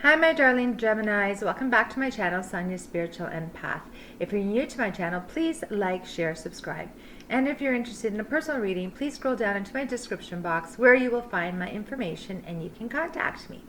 Hi my darling Geminis, welcome back to my channel, Sonia Spiritual Empath. If you're new to my channel, please like, share, subscribe. And if you're interested in a personal reading, please scroll down into my description box where you will find my information and you can contact me.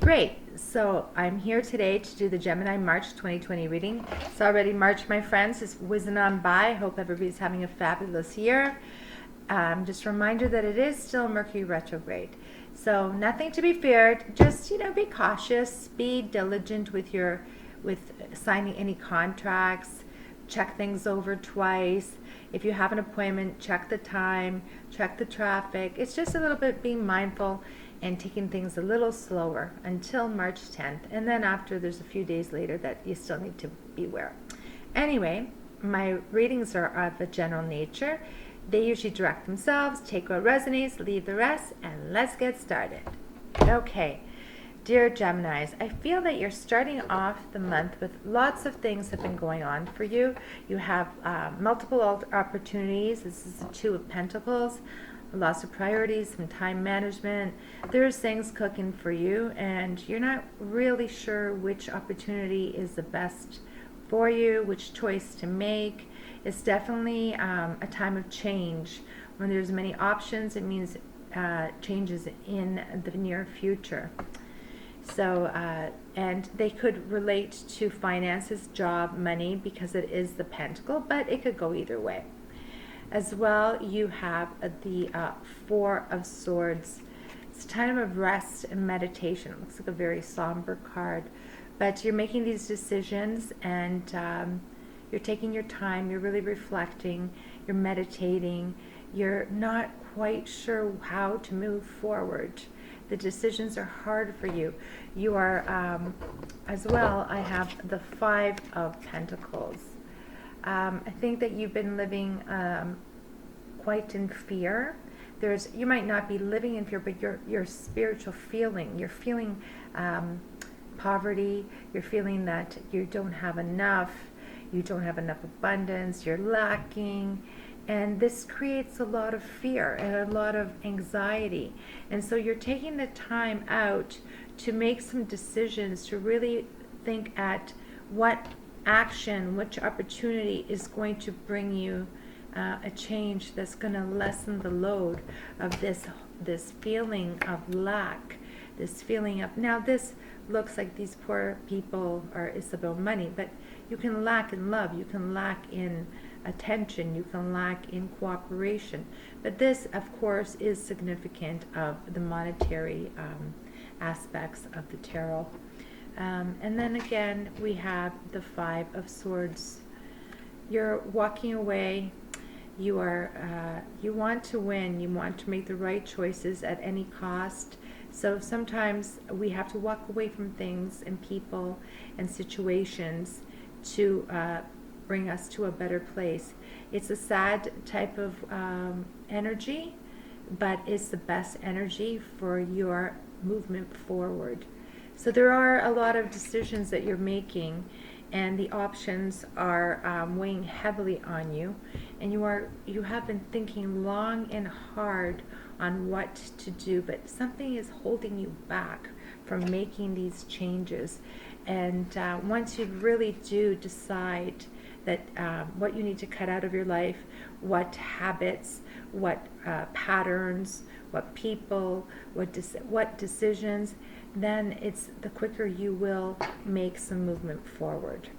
Great, so I'm here today to do the Gemini March 2020 reading. It's already March, my friends, it's whizzing on by. I hope everybody's having a fabulous year. Just a reminder that it is still Mercury retrograde. So nothing to be feared, just be cautious, be diligent with signing any contracts, check things over twice. If you have an appointment, check the time, check the traffic. It's just a little bit being mindful and taking things a little slower until March 10th. And then after, there's a few days later that you still need to beware. Anyway, my readings are of a general nature. They usually direct themselves, take what resonates, leave the rest, and let's get started. Okay, dear Geminis, I feel that you're starting off the month with lots of things have been going on for you. You have multiple opportunities. This is the Two of Pentacles, lots of priorities, some time management. There's things cooking for you, and you're not really sure which opportunity is the best for you, which choice to make. It's definitely a time of change. When there's many options, it means changes in the near future. So, and they could relate to finances, job, money, because it is the Pentacle, but it could go either way. As well, you have the Four of Swords. It's a time of rest and meditation. It looks like a very somber card, but you're making these decisions and you're taking your time, you're really reflecting, you're meditating, you're not quite sure how to move forward. The decisions are hard for you. You are, as well, I have the Five of Pentacles. I think that you've been living quite in fear. You might not be living in fear, but your spiritual feeling, you're feeling poverty, you're feeling that you don't have enough, you don't have enough abundance, you're lacking, and this creates a lot of fear and a lot of anxiety. And so you're taking the time out to make some decisions, to really think at what action, which opportunity is going to bring you a change that's going to lessen the load of this feeling of lack, this feeling of, now this looks like these poor people it's about money, but you can lack in love, you can lack in attention, you can lack in cooperation. But this, of course, is significant of the monetary aspects of the tarot. And then again, we have the Five of Swords. You're walking away. You want to win. You want to make the right choices at any cost. So sometimes we have to walk away from things and people and situations to bring us to a better place. It's a sad type of energy, but it's the best energy for your movement forward. So there are a lot of decisions that you're making, and the options are weighing heavily on you, and you have been thinking long and hard on what to do, but something is holding you back from making these changes. And once you really do decide that what you need to cut out of your life, what habits, what patterns, what people, what decisions, then it's the quicker you will make some movement forward.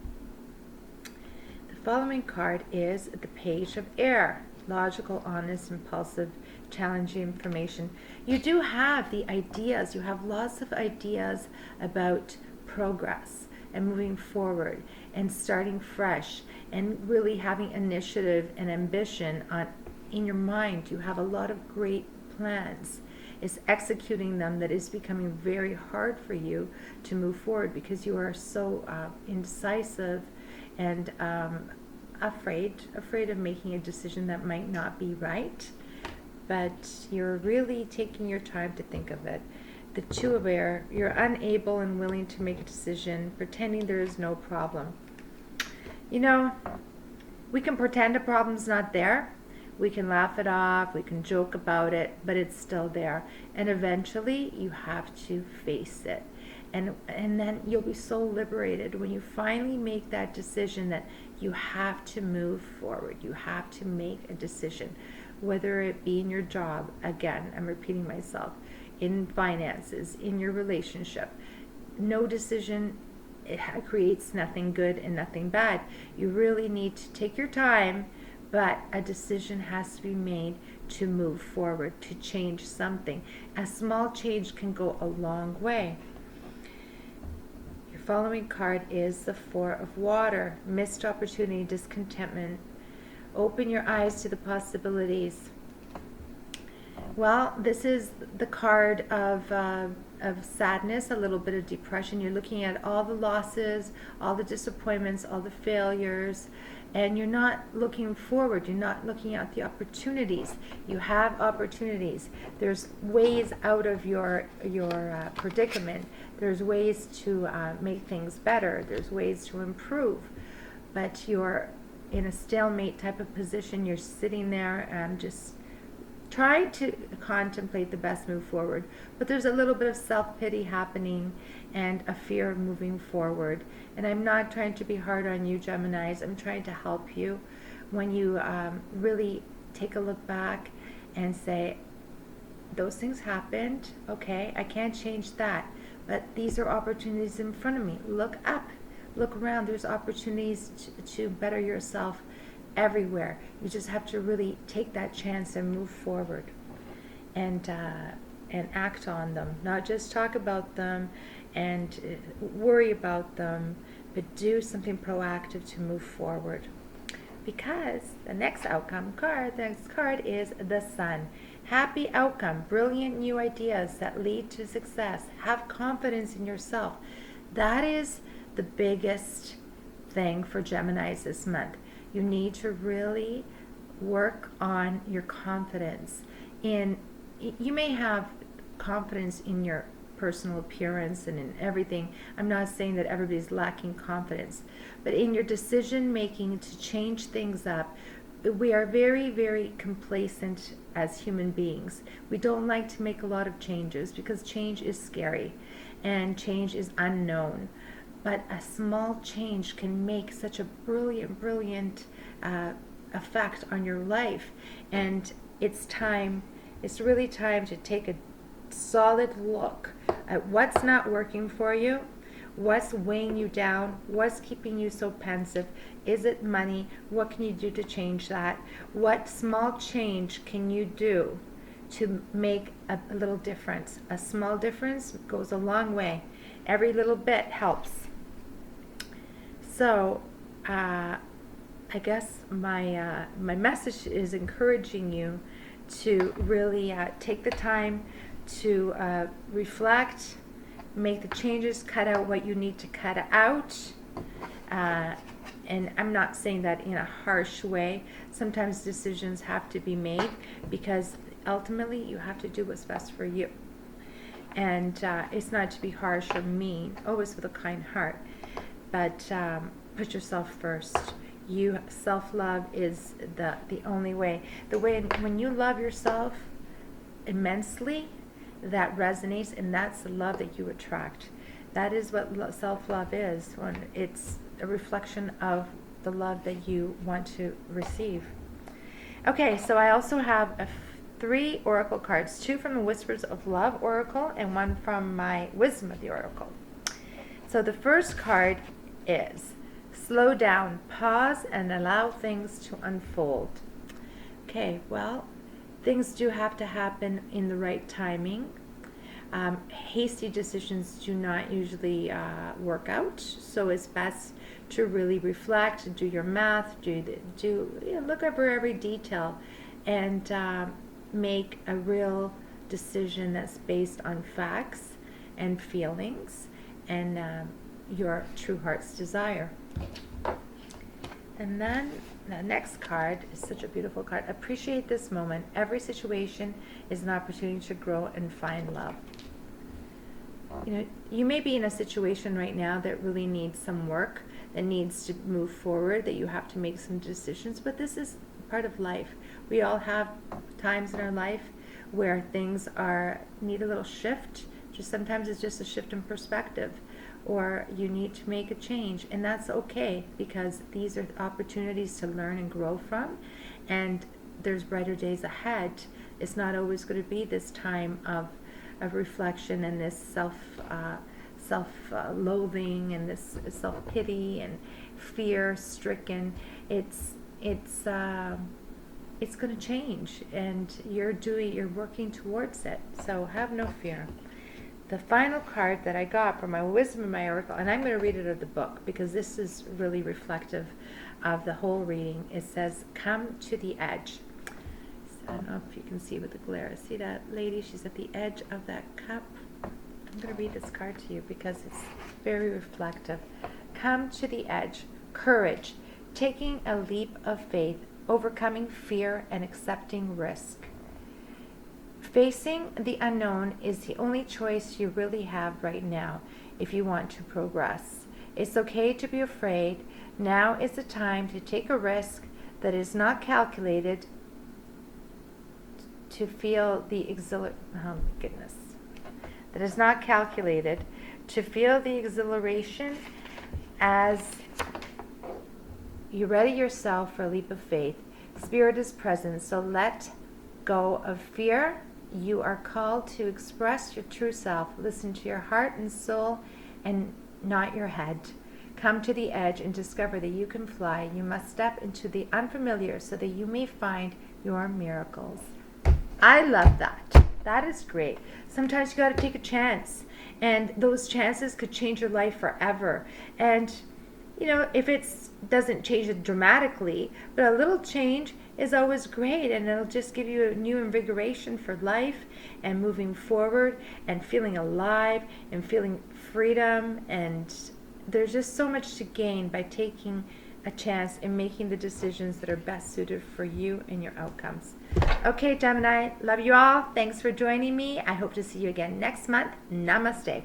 The following card is the Page of Air. Logical, honest, impulsive, challenging information. You do have the ideas. You have lots of ideas about progress and moving forward and starting fresh and really having initiative and ambition in your mind. You have a lot of great plans. It's executing them that is becoming very hard for you to move forward because you are so indecisive and afraid of making a decision that might not be right, but you're really taking your time to think of it. The Two of Air, you're unable and willing to make a decision, pretending there is no problem. We can pretend a problem's not there. We can laugh it off, we can joke about it, but it's still there. And eventually you have to face it. And then you'll be so liberated when you finally make that decision that you have to move forward. You have to make a decision, whether it be in your job, again, I'm repeating myself, in finances, in your relationship. No decision, it creates nothing good and nothing bad. You really need to take your time, but a decision has to be made to move forward, to change something. A small change can go a long way. Your following card is the Four of Water. Missed opportunity, discontentment. Open your eyes to the possibilities. Well, this is the card of sadness, a little bit of depression. You're looking at all the losses, all the disappointments, all the failures, and you're not looking forward. You're not looking at the opportunities. You have opportunities. There's ways out of your predicament. There's ways to make things better. There's ways to improve. But you're in a stalemate type of position. You're sitting there and just try to contemplate the best move forward, but there's a little bit of self-pity happening and a fear of moving forward. And I'm not trying to be hard on you, Geminis. I'm trying to help you when you really take a look back and say, those things happened, okay, I can't change that, but these are opportunities in front of me. Look up, look around. There's opportunities to better yourself everywhere. You just have to really take that chance and move forward and act on them, not just talk about them and worry about them, but do something proactive to move forward. Because the next card is the Sun. Happy outcome, brilliant new ideas that lead to success. Have confidence in yourself. That is the biggest thing for Geminis this month. You need to really work on your confidence. You may have confidence in your personal appearance and in everything. I'm not saying that everybody's lacking confidence, but in your decision making to change things up, we are very, very complacent as human beings. We don't like to make a lot of changes because change is scary and change is unknown. But a small change can make such a brilliant effect on your life. And it's really time to take a solid look at what's not working for you, what's weighing you down, what's keeping you so pensive. Is it money? What can you do to change that? What small change can you do to make a little difference? A small difference goes a long way. Every little bit helps. So, I guess my message is encouraging you to really take the time to reflect, make the changes, cut out what you need to cut out. And I'm not saying that in a harsh way. Sometimes decisions have to be made because ultimately you have to do what's best for you. And it's not to be harsh or mean, always with a kind heart. But put yourself first. Self-love is the only way. When you love yourself immensely, that resonates, and that's the love that you attract. That is what self-love is. When it's a reflection of the love that you want to receive. Okay, so I also have 3 oracle cards, 2 from the Whispers of Love Oracle and 1 from my Wisdom of the Oracle. So the first card is slow down, pause, and allow things to unfold. Okay, well, things do have to happen in the right timing. Hasty decisions do not usually work out, so it's best to really reflect, do your math, look over every detail, and make a real decision that's based on facts and feelings and your true heart's desire. And then the next card is such a beautiful card. Appreciate this moment. Every situation is an opportunity to grow and find love. You may be in a situation right now that really needs some work, that needs to move forward, that you have to make some decisions, but this is part of life. We all have times in our life where things need a little shift. Just sometimes it's just a shift in perspective, or you need to make a change, and that's okay, because these are opportunities to learn and grow from, and there's brighter days ahead. It's not always going to be this time of reflection and this self-loathing and this self-pity and fear-stricken. It's going to change, and you're working towards it. So have no fear. The final card that I got for my wisdom and my oracle, and I'm going to read it out of the book because this is really reflective of the whole reading. It says, "Come to the edge." So I don't know if you can see with the glare. See that lady? She's at the edge of that cup. I'm going to read this card to you because it's very reflective. Come to the edge. Courage. Taking a leap of faith. Overcoming fear and accepting risk. Facing the unknown is the only choice you really have right now if you want to progress. It's okay to be afraid. Now is the time to take a risk that is not calculated to feel the that is not calculated to feel the exhilaration as you ready yourself for a leap of faith. Spirit is present, so let go of fear. You are called to express your true self. Listen to your heart and soul and not your head. Come to the edge and discover that you can fly. You must step into the unfamiliar so that you may find your miracles. I love that. That is great. Sometimes you got to take a chance, and those chances could change your life forever. And if it doesn't change it dramatically, but a little change is always great, and it'll just give you a new invigoration for life and moving forward and feeling alive and feeling freedom. And there's just so much to gain by taking a chance and making the decisions that are best suited for you and your outcomes. Okay, Gemini, love you all. Thanks for joining me. I hope to see you again next month. Namaste.